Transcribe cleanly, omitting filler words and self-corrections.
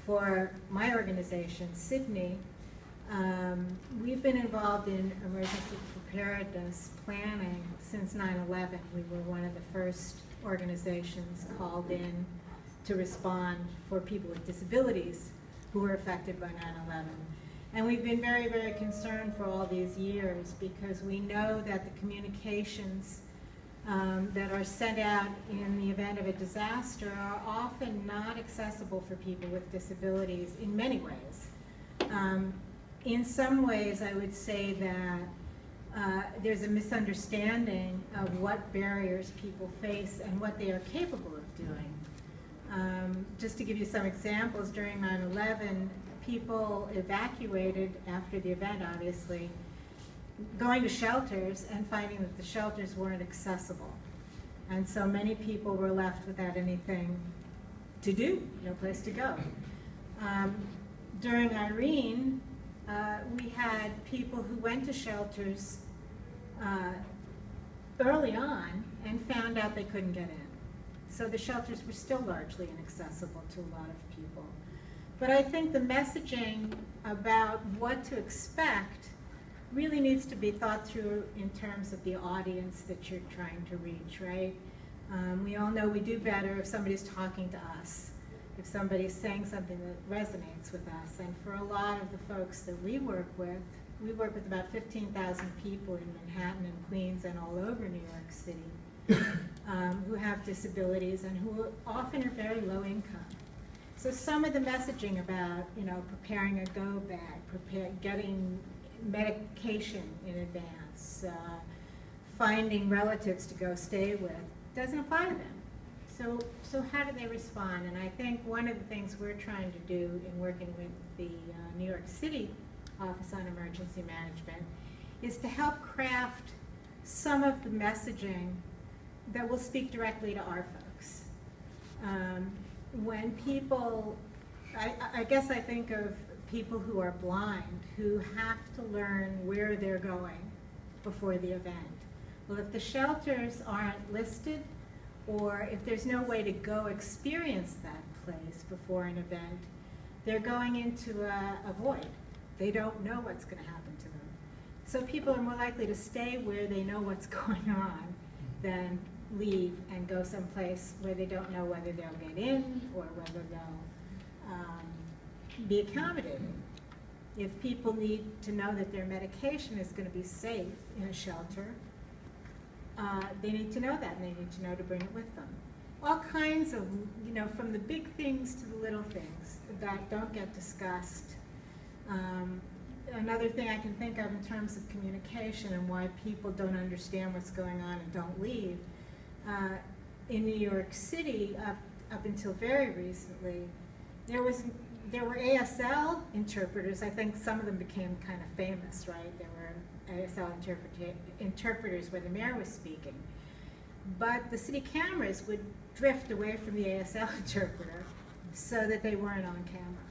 for my organization, Sydney, we've been involved in emergency preparedness planning since 9/11. We were one of the first organizations called in to respond for people with disabilities who were affected by 9/11. And we've been very, very concerned for all these years because we know that the communications that are sent out in the event of a disaster are often not accessible for people with disabilities in many ways. In some ways, I would say that there's a misunderstanding of what barriers people face and what they are capable of doing. Just to give you some examples, during 9/11, people evacuated after the event, obviously, going to shelters and finding that the shelters weren't accessible. And so many people were left without anything to do, no place to go. During Irene, we had people who went to shelters early on and found out they couldn't get in. So the shelters were still largely inaccessible to a lot of people. But I think the messaging about what to expect really needs to be thought through in terms of the audience that you're trying to reach, right? We all know we do better if somebody's talking to us, if somebody's saying something that resonates with us. And for a lot of the folks that we work with about 15,000 people in Manhattan and Queens and all over New York City who have disabilities and who often are very low income. So some of the messaging about, preparing a go bag, getting medication in advance, finding relatives to go stay with, doesn't apply to them. So how do they respond? And I think one of the things we're trying to do in working with the New York City Office on Emergency Management is to help craft some of the messaging that will speak directly to our folks. When people, I guess I think of people who are blind, who have to learn where they're going before the event. Well, if the shelters aren't listed, or if there's no way to go experience that place before an event, they're going into a void. They don't know what's going to happen to them. So people are more likely to stay where they know what's going on than leave and go someplace where they don't know whether they'll get in or whether they'll be accommodated. If people need to know that their medication is going to be safe in a shelter, they need to know that, and they need to know to bring it with them. All kinds of, from the big things to the little things that don't get discussed. Another thing I can think of in terms of communication and why people don't understand what's going on and don't leave, in New York City, up until very recently, there were ASL interpreters. I think some of them became kind of famous, right? There were ASL interpreters where the mayor was speaking. But the city cameras would drift away from the ASL interpreter so that they weren't on camera.